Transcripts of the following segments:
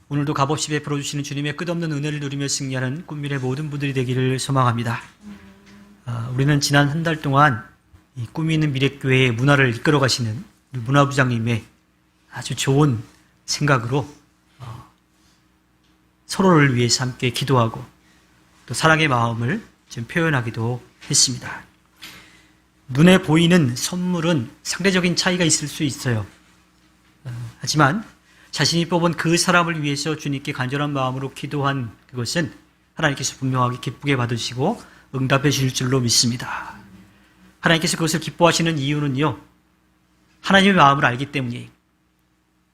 오늘도 값없이 베풀어 주시는 주님의 끝없는 은혜를 누리며 승리하는 꿈미래 모든 분들이 되기를 소망합니다. 우리는 지난 한 달 동안 이 꿈이 있는 미래교회의 문화를 이끌어 가시는 문화부장님의 아주 좋은 생각으로 서로를 위해서 함께 기도하고 또 사랑의 마음을 좀 표현하기도 했습니다. 눈에 보이는 선물은 상대적인 차이가 있을 수 있어요. 하지만 자신이 뽑은 그 사람을 위해서 주님께 간절한 마음으로 기도한 그것은 하나님께서 분명하게 기쁘게 받으시고 응답해 주실 줄로 믿습니다. 하나님께서 그것을 기뻐하시는 이유는요, 하나님의 마음을 알기 때문이에요.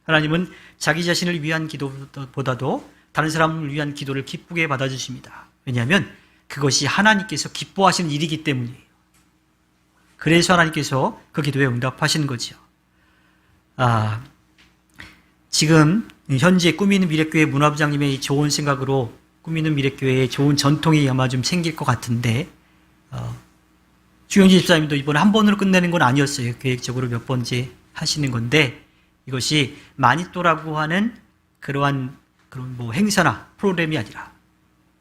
하나님은 자기 자신을 위한 기도보다도 다른 사람을 위한 기도를 기쁘게 받아주십니다. 왜냐하면 그것이 하나님께서 기뻐하시는 일이기 때문이에요. 그래서 하나님께서 그 기도에 응답하시는 거죠. 지금 현재 꿈이 있는 미래교회 문화부장님의 좋은 생각으로 꿈이 있는 미래교회에 좋은 전통이 아마 좀 생길 것 같은데, 주영진 집사님도 이번에 한 번으로 끝내는 건 아니었어요. 계획적으로 몇 번째 하시는 건데, 이것이 마니또라고 하는 그런 행사나 프로그램이 아니라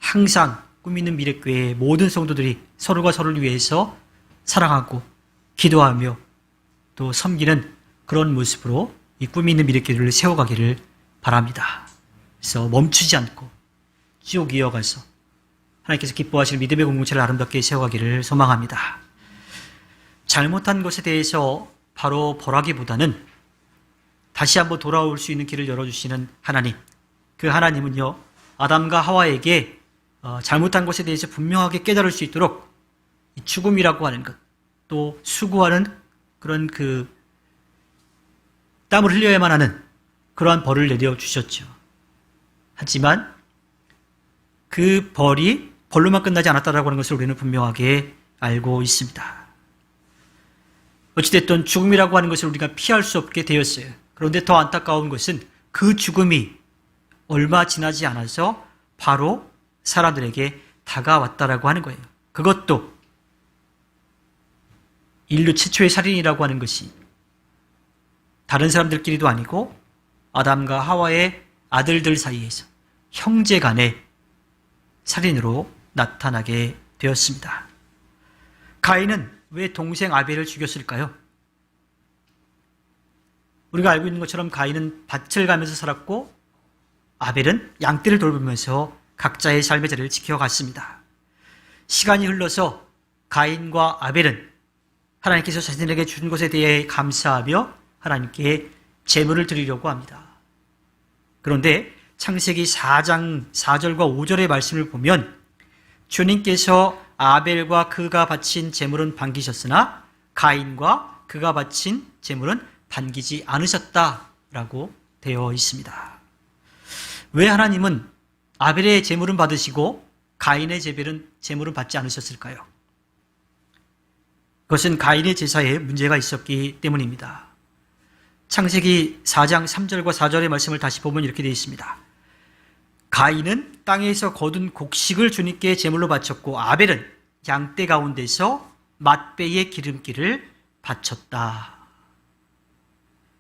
항상 꿈이 있는 미래교회의 모든 성도들이 서로가 서로를 위해서 사랑하고 기도하며 또 섬기는 그런 모습으로 이 꿈이 있는 미래교회를 세워가기를 바랍니다. 그래서 멈추지 않고 쭉 이어가서 하나님께서 기뻐하시는 믿음의 공동체를 아름답게 세워가기를 소망합니다. 잘못한 것에 대해서 바로 벌하기보다는 다시 한번 돌아올 수 있는 길을 열어주시는 하나님, 그 하나님은요, 아담과 하와에게 잘못한 것에 대해서 분명하게 깨달을 수 있도록 이 죽음이라고 하는 것, 또 수고하는 그런 땀을 흘려야만 하는 그러한 벌을 내려주셨죠. 하지만 그 벌이 벌로만 끝나지 않았다라고 하는 것을 우리는 분명하게 알고 있습니다. 어찌됐든 죽음이라고 하는 것을 우리가 피할 수 없게 되었어요. 그런데 더 안타까운 것은 그 죽음이 얼마 지나지 않아서 바로 사람들에게 다가왔다라고 하는 거예요. 그것도 인류 최초의 살인이라고 하는 것이 다른 사람들끼리도 아니고 아담과 하와의 아들들 사이에서 형제 간의 살인으로 나타나게 되었습니다. 가인은 왜 동생 아벨을 죽였을까요? 우리가 알고 있는 것처럼 가인은 밭을 가면서 살았고 아벨은 양떼를 돌보면서 각자의 삶의 자리를 지켜갔습니다. 시간이 흘러서 가인과 아벨은 하나님께서 자신에게 준 것에 대해 감사하며 하나님께 제물을 드리려고 합니다. 그런데 창세기 4장 4절과 5절의 말씀을 보면 주님께서 아벨과 그가 바친 제물은 반기셨으나 가인과 그가 바친 제물은 반기지 않으셨다라고 되어 있습니다. 왜 하나님은 아벨의 제물은 받으시고 가인의 제물은 받지 않으셨을까요? 그것은 가인의 제사에 문제가 있었기 때문입니다. 창세기 4장 3절과 4절의 말씀을 다시 보면 이렇게 되어 있습니다. 가인은 땅에서 거둔 곡식을 주님께 제물로 바쳤고 아벨은 양떼 가운데서 맛배의 기름기를 바쳤다.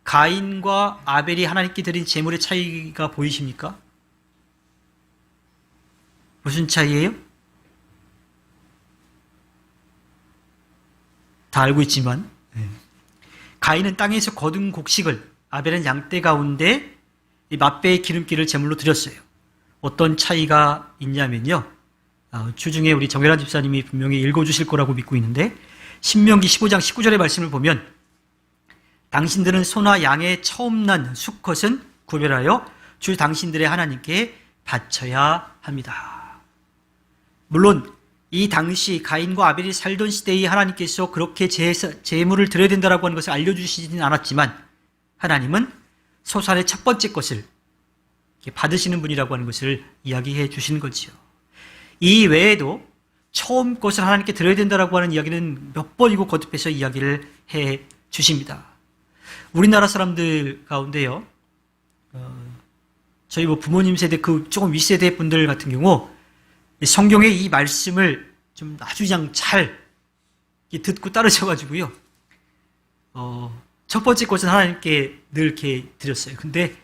가인과 아벨이 하나님께 드린 제물의 차이가 보이십니까? 무슨 차이예요? 다 알고 있지만 가인은 땅에서 거둔 곡식을, 아벨은 양떼 가운데 이 맛배의 기름기를 제물로 드렸어요. 어떤 차이가 있냐면요, 주중에 우리 정혜란 집사님이 분명히 읽어주실 거라고 믿고 있는데 신명기 15장 19절의 말씀을 보면 당신들은 소나 양의 처음 난 수컷은 구별하여 주 당신들의 하나님께 바쳐야 합니다. 물론 이 당시 가인과 아벨이 살던 시대에 하나님께서 그렇게 제물을 드려야 된다고 하는 것을 알려주시지는 않았지만 하나님은 소살의 첫 번째 것을 받으시는 분이라고 하는 것을 이야기해 주시는 거지요. 이 외에도 처음 것을 하나님께 드려야 된다고 하는 이야기는 몇 번이고 거듭해서 이야기를 해 주십니다. 우리나라 사람들 가운데요, 저희 부모님 세대, 조금 윗세대 분들 같은 경우 성경의 이 말씀을 좀 아주 그냥 잘 듣고 따르셔가지고요, 첫 번째 것은 하나님께 늘 이렇게 드렸어요. 근데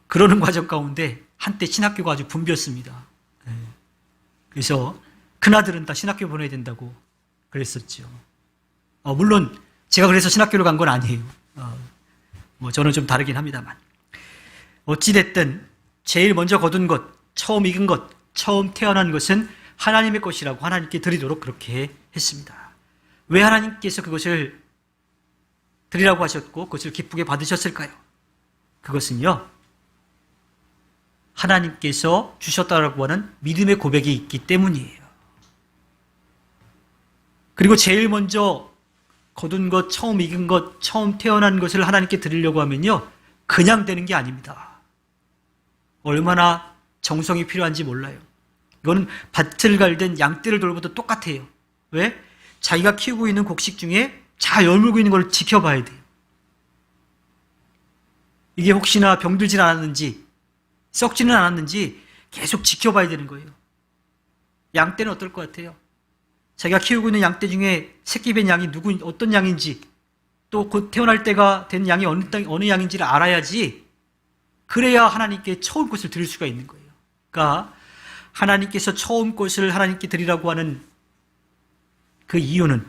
그러는 과정 가운데 한때 신학교가 아주 붐볐습니다. 그래서 큰아들은 다 신학교 보내야 된다고 그랬었죠. 물론 제가 그래서 신학교를 간 건 아니에요. 저는 좀 다르긴 합니다만. 어찌됐든 제일 먼저 거둔 것, 처음 익은 것, 처음 태어난 것은 하나님의 것이라고 하나님께 드리도록 그렇게 했습니다. 왜 하나님께서 그것을 드리라고 하셨고 그것을 기쁘게 받으셨을까요? 그것은요, 하나님께서 주셨다라고 하는 믿음의 고백이 있기 때문이에요. 그리고 제일 먼저 거둔 것, 처음 익은 것, 처음 태어난 것을 하나님께 드리려고 하면요, 그냥 되는 게 아닙니다. 얼마나 정성이 필요한지 몰라요. 이거는 밭을 갈든 양떼를 돌보도 똑같아요. 왜? 자기가 키우고 있는 곡식 중에 잘 열물고 있는 걸 지켜봐야 돼요. 이게 혹시나 병들진 않았는지, 썩지는 않았는지 계속 지켜봐야 되는 거예요. 양떼는 어떨 것 같아요? 자기가 키우고 있는 양떼 중에 새끼 뵌 양이 어떤 양인지, 또 곧 태어날 때가 된 양이 어느 양인지를 알아야지, 그래야 하나님께 처음 것을 드릴 수가 있는 거예요. 그러니까 하나님께서 처음 것을 하나님께 드리라고 하는 그 이유는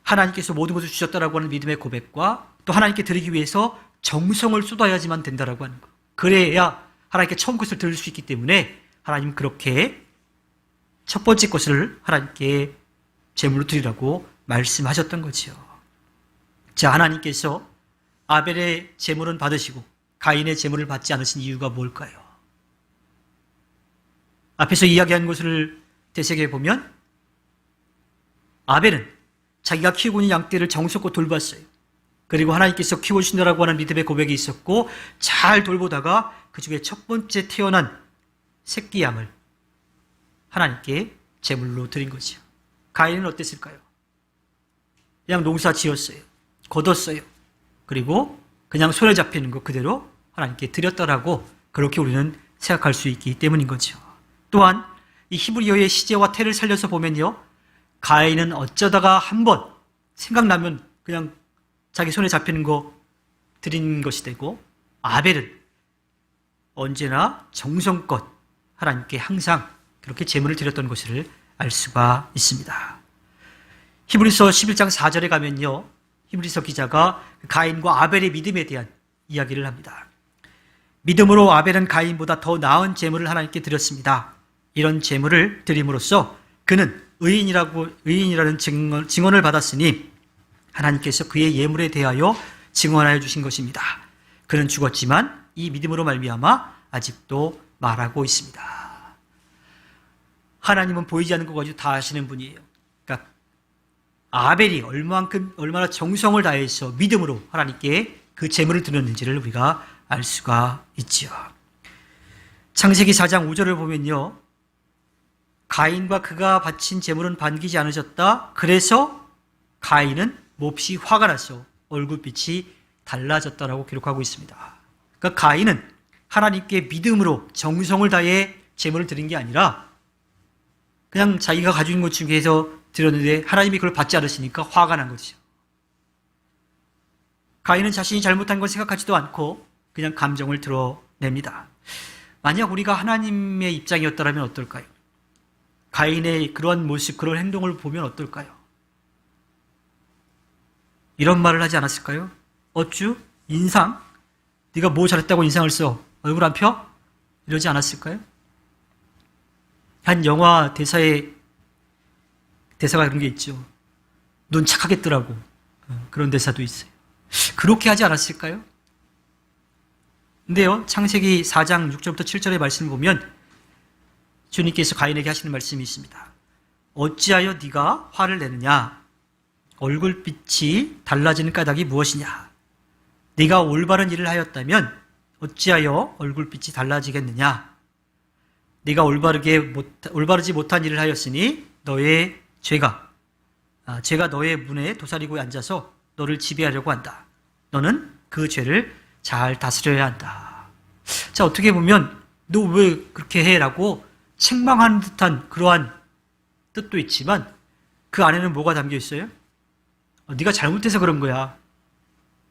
하나님께서 모든 것을 주셨다라고 하는 믿음의 고백과 또 하나님께 드리기 위해서 정성을 쏟아야지만 된다라고 하는 것. 그래야 하나님께 처음 것을 드릴 수 있기 때문에 하나님 그렇게 첫 번째 것을 하나님께 제물로 드리라고 말씀하셨던 거죠. 자, 하나님께서 아벨의 제물은 받으시고 가인의 제물을 받지 않으신 이유가 뭘까요? 앞에서 이야기한 것을 되새겨 보면 아벨은 자기가 키우고 있는 양떼를 정성껏 돌봤어요. 그리고 하나님께서 키워주신다라고 하는 믿음의 고백이 있었고 잘 돌보다가 그 중에 첫 번째 태어난 새끼 양을 하나님께 제물로 드린 거죠. 가인은 어땠을까요? 그냥 농사 지었어요. 거뒀어요. 그리고 그냥 손에 잡히는 거 그대로 하나님께 드렸다라고 그렇게 우리는 생각할 수 있기 때문인 거죠. 또한 이 히브리어의 시제와 태를 살려서 보면요, 가인은 어쩌다가 한번 생각나면 그냥 자기 손에 잡히는 거 드린 것이 되고, 아벨은 언제나 정성껏 하나님께 항상 그렇게 제물을 드렸던 것을 알 수가 있습니다. 히브리서 11장 4절에 가면요, 히브리서 기자가 가인과 아벨의 믿음에 대한 이야기를 합니다. 믿음으로 아벨은 가인보다 더 나은 제물을 하나님께 드렸습니다. 이런 제물을 드림으로써 그는 의인이라는 증언을 받았으니 하나님께서 그의 예물에 대하여 증언하여 주신 것입니다. 그는 죽었지만 이 믿음으로 말미암아 아직도 말하고 있습니다. 하나님은 보이지 않는 것 가지고 다 아시는 분이에요. 그러니까 아벨이 얼마나 정성을 다해서 믿음으로 하나님께 그 제물을 드렸는지를 우리가 알 수가 있죠. 창세기 4장 5절을 보면요, 가인과 그가 바친 제물은 반기지 않으셨다. 그래서 가인은 몹시 화가 나서 얼굴빛이 달라졌다라고 기록하고 있습니다. 그러니까 가인은 하나님께 믿음으로 정성을 다해 제물을 드린 게 아니라 그냥 자기가 가지고 있는 것 중에서 드렸는데 하나님이 그걸 받지 않으시니까 화가 난 거죠. 가인은 자신이 잘못한 걸 생각하지도 않고 그냥 감정을 드러냅니다. 만약 우리가 하나님의 입장이었다면 어떨까요? 가인의 그러한 모습, 그런 행동을 보면 어떨까요? 이런 말을 하지 않았을까요? 어쭈? 인상? 네가 뭐 잘했다고 인상을 써? 얼굴 안 펴? 이러지 않았을까요? 한 영화 대사가 그런 게 있죠. 눈 착하겠더라고. 그런 대사도 있어요. 그렇게 하지 않았을까요? 근데요, 창세기 4장 6절부터 7절의 말씀을 보면 주님께서 가인에게 하시는 말씀이 있습니다. 어찌하여 네가 화를 내느냐? 얼굴빛이 달라지는 까닭이 무엇이냐? 네가 올바른 일을 하였다면 어찌하여 얼굴빛이 달라지겠느냐? 네가 올바르지 못한 일을 하였으니 너의 죄가 너의 문에 도사리고 앉아서 너를 지배하려고 한다. 너는 그 죄를 잘 다스려야 한다. 자, 어떻게 보면 너 왜 그렇게 해? 라고 책망하는 듯한 그러한 뜻도 있지만 그 안에는 뭐가 담겨 있어요? 네가 잘못해서 그런 거야.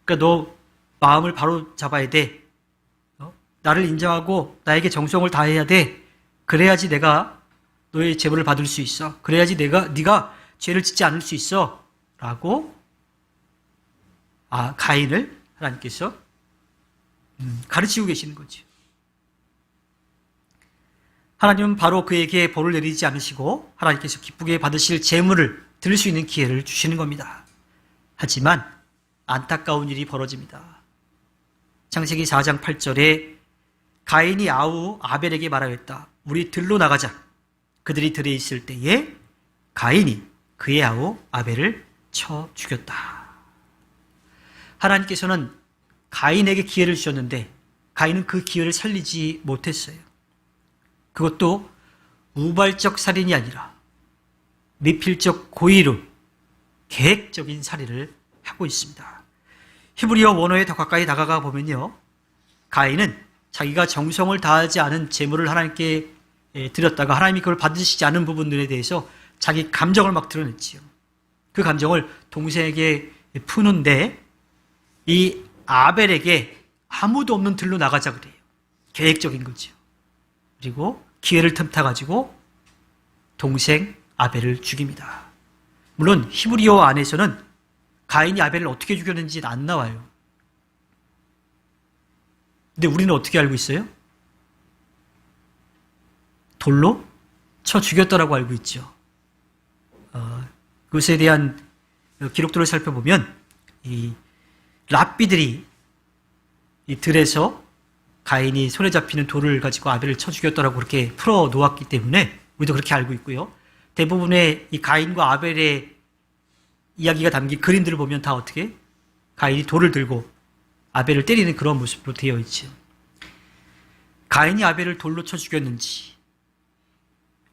그러니까 너 마음을 바로 잡아야 돼. 나를 인정하고 나에게 정성을 다해야 돼. 그래야지 내가 너의 제물을 받을 수 있어. 그래야지 네가 죄를 짓지 않을 수 있어. 라고 가인을 하나님께서 가르치고 계시는 거죠. 하나님은 바로 그에게 벌을 내리지 않으시고 하나님께서 기쁘게 받으실 제물을 드릴 수 있는 기회를 주시는 겁니다. 하지만 안타까운 일이 벌어집니다. 창세기 4장 8절에 가인이 아우 아벨에게 말하였다. 우리 들로 나가자. 그들이 들에 있을 때에 가인이 그의 아우 아벨을 쳐 죽였다. 하나님께서는 가인에게 기회를 주셨는데 가인은 그 기회를 살리지 못했어요. 그것도 우발적 살인이 아니라 미필적 고의로 계획적인 살인을 하고 있습니다. 히브리어 원어에 더 가까이 다가가 보면요, 가인은 자기가 정성을 다하지 않은 제물을 하나님께 드렸다가 하나님이 그걸 받으시지 않은 부분들에 대해서 자기 감정을 막 드러냈지요. 그 감정을 동생에게 푸는데 이 아벨에게 아무도 없는 들로 나가자 그래요. 계획적인 거죠. 그리고 기회를 틈타가지고 동생 아벨을 죽입니다. 물론 히브리어 안에서는 가인이 아벨을 어떻게 죽였는지 안 나와요. 근데 우리는 어떻게 알고 있어요? 돌로 쳐 죽였다라고 알고 있죠. 그것에 대한 기록들을 살펴보면 이 랍비들이 이 들에서 가인이 손에 잡히는 돌을 가지고 아벨을 쳐 죽였다라고 그렇게 풀어 놓았기 때문에 우리도 그렇게 알고 있고요. 대부분의 이 가인과 아벨의 이야기가 담긴 그림들을 보면 다 어떻게 가인이 돌을 들고 아벨을 때리는 그런 모습으로 되어 있죠. 가인이 아벨을 돌로 쳐 죽였는지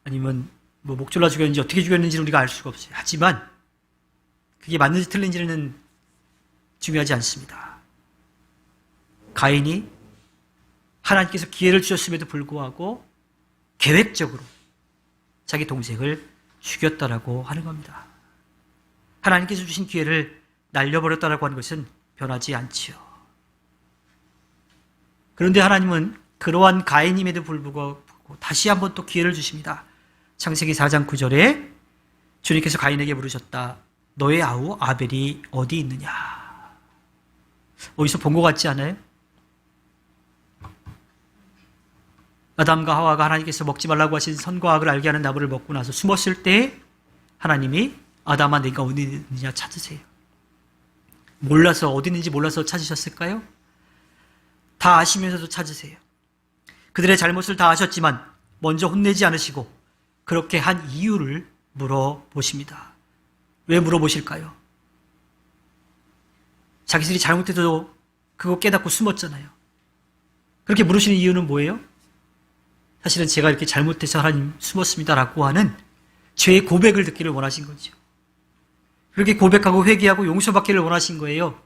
아니면 목 졸라 죽였는지 어떻게 죽였는지는 우리가 알 수가 없어요. 하지만 그게 맞는지 틀린지는 중요하지 않습니다. 가인이 하나님께서 기회를 주셨음에도 불구하고 계획적으로 자기 동생을 죽였다라고 하는 겁니다. 하나님께서 주신 기회를 날려버렸다라고 하는 것은 변하지 않지요. 그런데 하나님은 그러한 가인임에도 불구하고 다시 한번 또 기회를 주십니다. 창세기 4장 9절에 주님께서 가인에게 물으셨다. 너의 아우 아벨이 어디 있느냐? 어디서 본 것 같지 않아요? 아담과 하와가 하나님께서 먹지 말라고 하신 선과 악을 알게 하는 나무를 먹고 나서 숨었을 때 하나님이 아담아 네가 어디 있느냐 찾으세요. 몰라서 어디 있는지 몰라서 찾으셨을까요? 다 아시면서도 찾으세요. 그들의 잘못을 다 아셨지만 먼저 혼내지 않으시고 그렇게 한 이유를 물어보십니다. 왜 물어보실까요? 자기들이 잘못해도 그거 깨닫고 숨었잖아요. 그렇게 물으시는 이유는 뭐예요? 사실은 제가 이렇게 잘못해서 하나님 숨었습니다라고 하는 죄의 고백을 듣기를 원하신 거죠. 그렇게 고백하고 회개하고 용서받기를 원하신 거예요.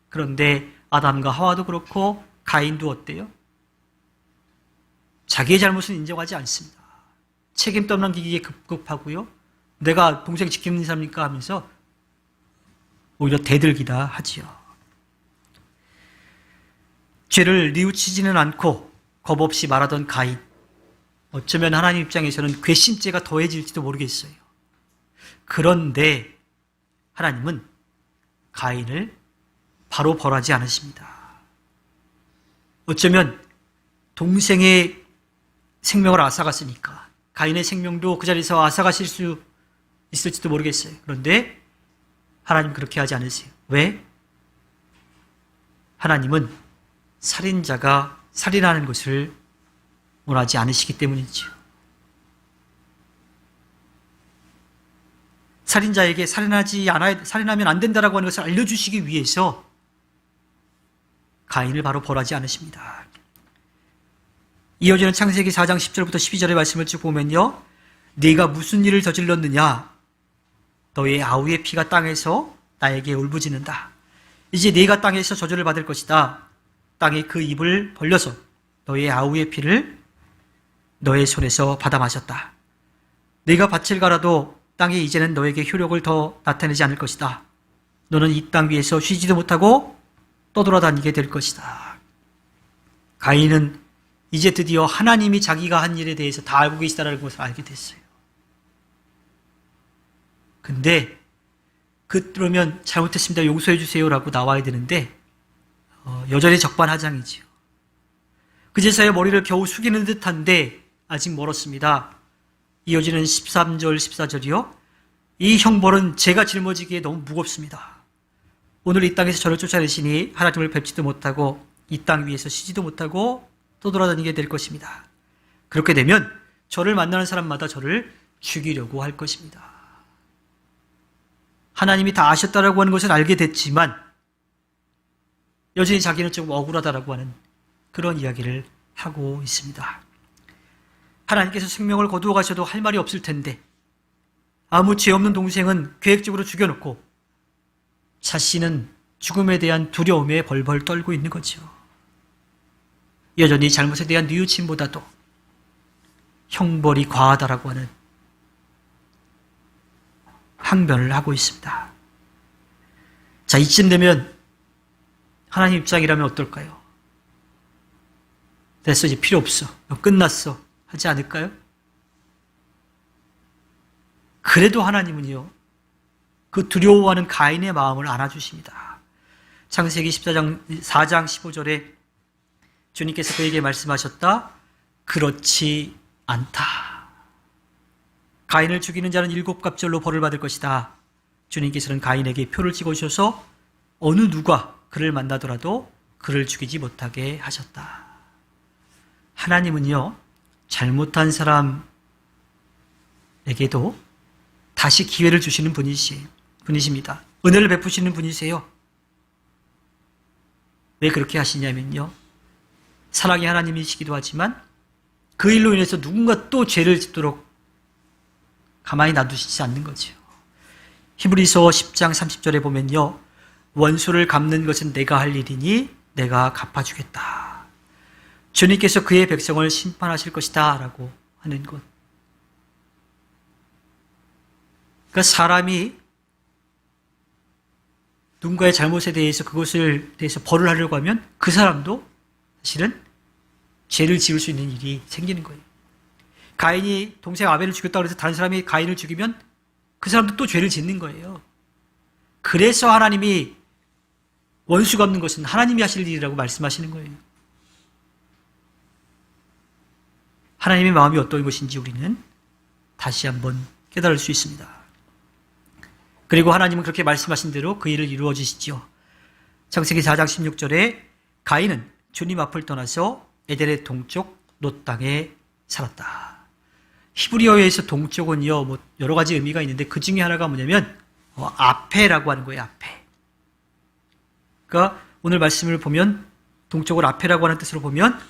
그런데 아담과 하와도 그렇고 가인도 어때요? 자기의 잘못은 인정하지 않습니다. 책임 떠넘기기에 급급하고요. 내가 동생 지키는 사람입니까 하면서 오히려 대들기다 하지요. 죄를 뉘우치지는 않고 겁없이 말하던 가인. 어쩌면 하나님 입장에서는 괘씸죄가 더해질지도 모르겠어요. 그런데 하나님은 가인을 바로 벌하지 않으십니다. 어쩌면 동생의 생명을 앗아갔으니까 가인의 생명도 그 자리에서 앗아가실 수 있을지도 모르겠어요. 그런데 하나님 그렇게 하지 않으세요. 왜? 하나님은 살인자가 살인하는 것을 원하지 않으시기 때문이죠. 살인자에게 살인하면 안 된다라고 하는 것을 알려주시기 위해서 가인을 바로 벌하지 않으십니다. 이어지는 창세기 4장 10절부터 12절의 말씀을 쭉 보면요. 네가 무슨 일을 저질렀느냐? 너의 아우의 피가 땅에서 나에게 울부짖는다. 이제 네가 땅에서 저주를 받을 것이다. 땅이 그 입을 벌려서 너의 아우의 피를 너의 손에서 받아 마셨다. 네가 밭을 갈아도 땅이 이제는 너에게 효력을 더 나타내지 않을 것이다. 너는 이 땅 위에서 쉬지도 못하고 떠돌아다니게 될 것이다. 가인은 이제 드디어 하나님이 자기가 한 일에 대해서 다 알고 계시다는 것을 알게 됐어요. 근데 그러면 잘못했습니다, 용서해 주세요라고 나와야 되는데 여전히 적반하장이지요. 그제서야 머리를 겨우 숙이는 듯한데 아직 멀었습니다. 이어지는 13절 14절이요. 이 형벌은 제가 짊어지기에 너무 무겁습니다. 오늘 이 땅에서 저를 쫓아내시니 하나님을 뵙지도 못하고 이 땅 위에서 쉬지도 못하고 떠돌아다니게 될 것입니다. 그렇게 되면 저를 만나는 사람마다 저를 죽이려고 할 것입니다. 하나님이 다 아셨다라고 하는 것을 알게 됐지만 여전히 자기는 좀 억울하다라고 하는 그런 이야기를 하고 있습니다. 하나님께서 생명을 거두어 가셔도 할 말이 없을 텐데 아무 죄 없는 동생은 계획적으로 죽여놓고 자신은 죽음에 대한 두려움에 벌벌 떨고 있는 거죠. 여전히 잘못에 대한 뉘우침보다도 형벌이 과하다라고 하는 항변을 하고 있습니다. 자, 이쯤 되면 하나님 입장이라면 어떨까요? 됐어, 이제 필요 없어, 끝났어 하지 않을까요? 그래도 하나님은요, 그 두려워하는 가인의 마음을 안아주십니다. 창세기 4장 15절에 주님께서 그에게 말씀하셨다. 그렇지 않다. 가인을 죽이는 자는 7갑절로 벌을 받을 것이다. 주님께서는 가인에게 표를 찍어주셔서 어느 누가 그를 만나더라도 그를 죽이지 못하게 하셨다. 하나님은요, 잘못한 사람에게도 다시 기회를 주시는 분이십니다. 은혜를 베푸시는 분이세요. 왜 그렇게 하시냐면요, 사랑의 하나님이시기도 하지만 그 일로 인해서 누군가 또 죄를 짓도록 가만히 놔두시지 않는 거죠. 히브리서 10장 30절에 보면요, 원수를 갚는 것은 내가 할 일이니 내가 갚아주겠다. 주님께서 그의 백성을 심판하실 것이다 라고 하는 것. 그러니까 사람이 누군가의 잘못에 대해서 그것을 대해서 벌을 하려고 하면 그 사람도 사실은 죄를 지을 수 있는 일이 생기는 거예요. 가인이 동생 아벨을 죽였다고 해서 다른 사람이 가인을 죽이면 그 사람도 또 죄를 짓는 거예요. 그래서 하나님이 원수 갚는 것은 하나님이 하실 일이라고 말씀하시는 거예요. 하나님의 마음이 어떤 것인지 우리는 다시 한번 깨달을 수 있습니다. 그리고 하나님은 그렇게 말씀하신 대로 그 일을 이루어 주시죠. 창세기 4장 16절에 가인은 주님 앞을 떠나서 에덴의 동쪽 롯 땅에 살았다. 히브리어에서 동쪽은요, 여러 가지 의미가 있는데 그 중에 하나가 뭐냐면 앞에라고 하는 거예요. 앞에. 그러니까 오늘 말씀을 보면 동쪽을 앞에라고 하는 뜻으로 보면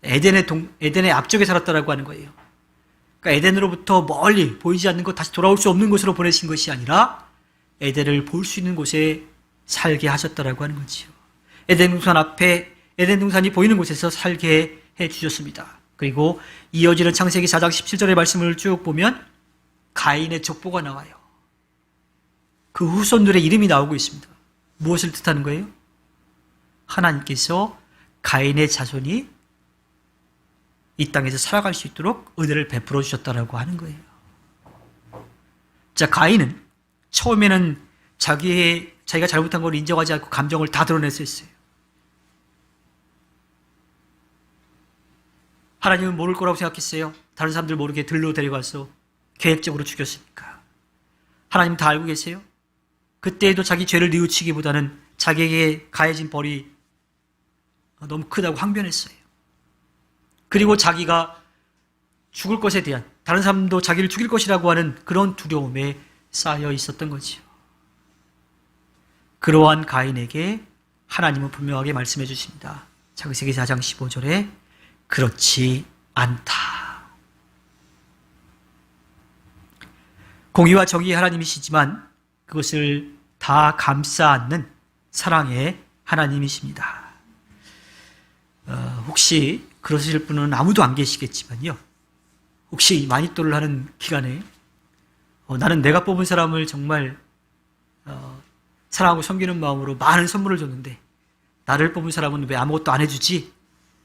에덴의 앞쪽에 살았다라고 하는 거예요. 그러니까 에덴으로부터 멀리 보이지 않는 것, 다시 돌아올 수 없는 곳으로 보내신 것이 아니라 에덴을 볼 수 있는 곳에 살게 하셨다라고 하는 거지요. 에덴 동산 앞에, 에덴 동산이 보이는 곳에서 살게 해 주셨습니다. 그리고 이어지는 창세기 4장 17절의 말씀을 쭉 보면 가인의 족보가 나와요. 그 후손들의 이름이 나오고 있습니다. 무엇을 뜻하는 거예요? 하나님께서 가인의 자손이 이 땅에서 살아갈 수 있도록 은혜를 베풀어 주셨다라고 하는 거예요. 자, 가인은 처음에는 자기가 잘못한 걸 인정하지 않고 감정을 다 드러냈었어요. 하나님은 모를 거라고 생각했어요. 다른 사람들 모르게 들로 데려가서 계획적으로 죽였으니까. 하나님 다 알고 계세요? 그때에도 자기 죄를 뉘우치기보다는 자기에게 가해진 벌이 너무 크다고 항변했어요. 그리고 자기가 죽을 것에 대한, 다른 사람도 자기를 죽일 것이라고 하는 그런 두려움에 쌓여 있었던 거지요. 그러한 가인에게 하나님은 분명하게 말씀해 주십니다. 창세기 4장 15절에 그렇지 않다. 공의와 정의의 하나님이시지만 그것을 다 감싸 안는 사랑의 하나님이십니다. 혹시 그러실 분은 아무도 안 계시겠지만요, 혹시 마니또를 하는 기간에 나는 내가 뽑은 사람을 정말 사랑하고 섬기는 마음으로 많은 선물을 줬는데 나를 뽑은 사람은 왜 아무것도 안 해주지?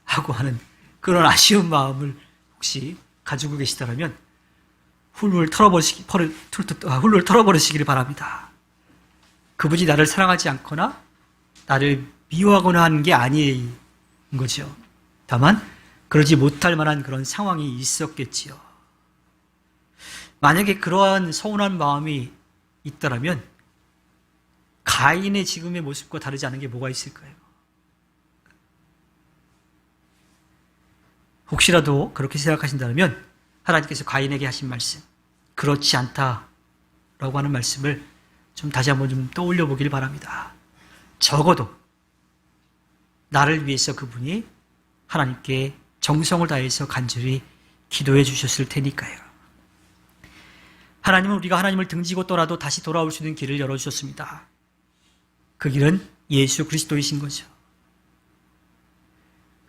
하고 하는 그런 아쉬운 마음을 혹시 가지고 계시다면 훌훌 털어버리시기를 바랍니다. 그분이 나를 사랑하지 않거나 나를 미워하거나 하는 게 아닌 거죠. 다만 그러지 못할 만한 그런 상황이 있었겠지요. 만약에 그러한 서운한 마음이 있다면 가인의 지금의 모습과 다르지 않은 게 뭐가 있을까요? 혹시라도 그렇게 생각하신다면 하나님께서 가인에게 하신 말씀, 그렇지 않다라고 하는 말씀을 좀 다시 한번 좀 떠올려 보길 바랍니다. 적어도 나를 위해서 그분이 하나님께 정성을 다해서 간절히 기도해 주셨을 테니까요. 하나님은 우리가 하나님을 등지고 떠나도 다시 돌아올 수 있는 길을 열어주셨습니다. 그 길은 예수 그리스도이신 거죠.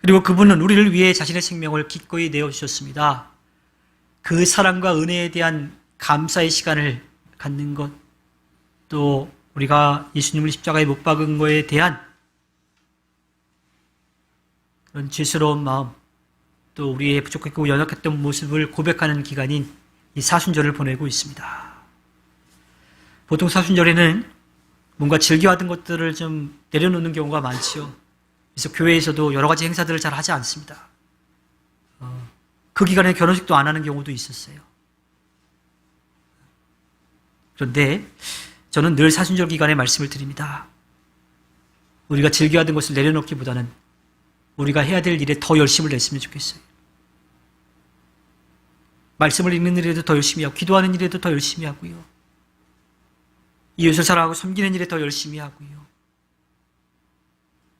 그리고 그분은 우리를 위해 자신의 생명을 기꺼이 내어주셨습니다. 그 사랑과 은혜에 대한 감사의 시간을 갖는 것, 또 우리가 예수님을 십자가에 못 박은 것에 대한 그런 죄스러운 마음, 또 우리의 부족했고 연약했던 모습을 고백하는 기간인 이 사순절을 보내고 있습니다. 보통 사순절에는 뭔가 즐겨하던 것들을 좀 내려놓는 경우가 많지요. 그래서 교회에서도 여러 가지 행사들을 잘 하지 않습니다. 그 기간에 결혼식도 안 하는 경우도 있었어요. 그런데 저는 늘 사순절 기간에 말씀을 드립니다. 우리가 즐겨하던 것을 내려놓기보다는 우리가 해야 될 일에 더 열심을 냈으면 좋겠어요. 말씀을 읽는 일에도 더 열심히 하고, 기도하는 일에도 더 열심히 하고요. 이웃을 사랑하고 섬기는 일에 더 열심히 하고요.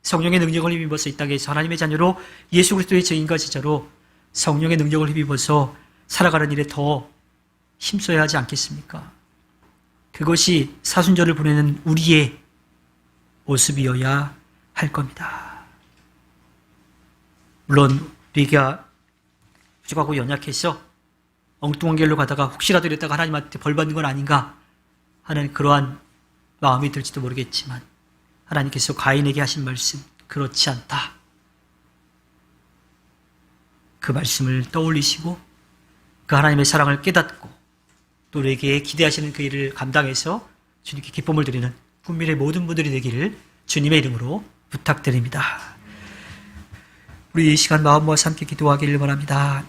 성령의 능력을 힘입어서 이 땅에서 하나님의 자녀로 예수 그리스도의 증인과 제자로 성령의 능력을 힘입어서 살아가는 일에 더 힘써야 하지 않겠습니까? 그것이 사순절을 보내는 우리의 모습이어야 할 겁니다. 물론 우리가 부족하고 연약해서 엉뚱한 길로 가다가 혹시라도 이랬다가 하나님한테 벌 받는 건 아닌가 하는 그러한 마음이 들지도 모르겠지만 하나님께서 가인에게 하신 말씀, 그렇지 않다. 그 말씀을 떠올리시고 그 하나님의 사랑을 깨닫고 또 우리에게 기대하시는 그 일을 감당해서 주님께 기쁨을 드리는 국민의 모든 분들이 되기를 주님의 이름으로 부탁드립니다. 우리 이 시간 마음 모아서 함께 기도하기를 원합니다.